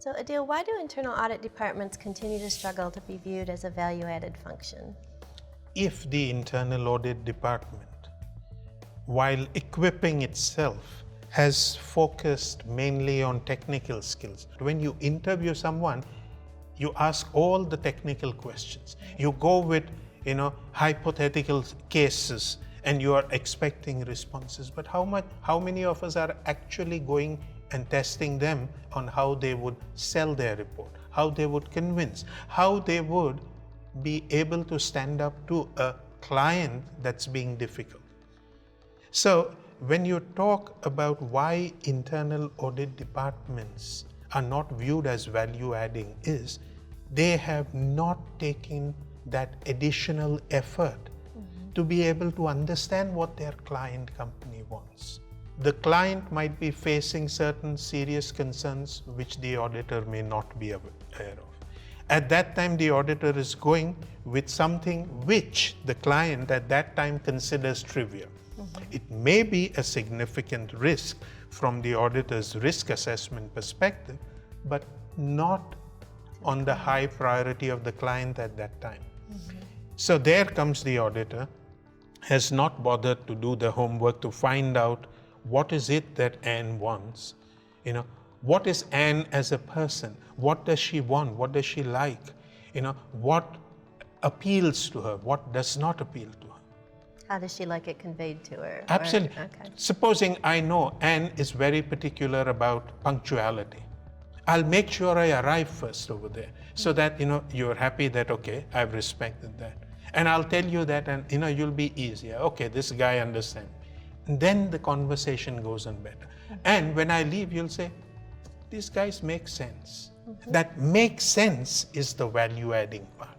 So Adil, why do internal audit departments continue to struggle to be viewed as a value-added function? If the internal audit department, while equipping itself, has focused mainly on technical skills, when you interview someone, you ask all the technical questions. You go with, hypothetical cases, and you are expecting responses. But how many of us are actually going and testing them on how they would sell their report, how they would convince, how they would be able to stand up to a client that's being difficult? So when you talk about why internal audit departments are not viewed as value adding, is they have not taken that additional effort to be able to understand what their client company wants. The client might be facing certain serious concerns which the auditor may not be aware of. At that time, the auditor is going with something which the client at that time considers trivial. It may be a significant risk from the auditor's risk assessment perspective, but not on the high priority of the client at that time. So there comes the auditor, has not bothered to do the homework to find out what is it that Anne wants. What is Anne as a person? What does she want? What does she like? What appeals to her? What does not appeal to her? How does she like it conveyed to her? Absolutely. Okay. Supposing I know Anne is very particular about punctuality, I'll make sure I arrive first over there so that you're happy that, okay, I've respected that. And I'll tell you that, and you'll be easier. Okay, this guy understands. And then the conversation goes on better. And when I leave, you'll say, these guys make sense. That makes sense is the value-adding part.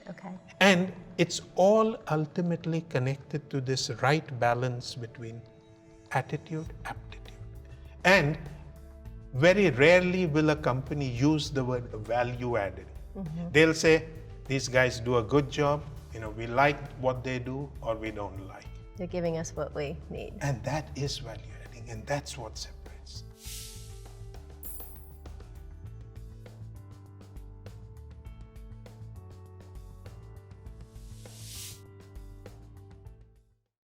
Okay. And it's all ultimately connected to this right balance between attitude, aptitude. And very rarely will a company use the word value-added. They'll say, these guys do a good job, we like what they do, or we don't like. They're giving us what we need. And that is value-adding, and that's what's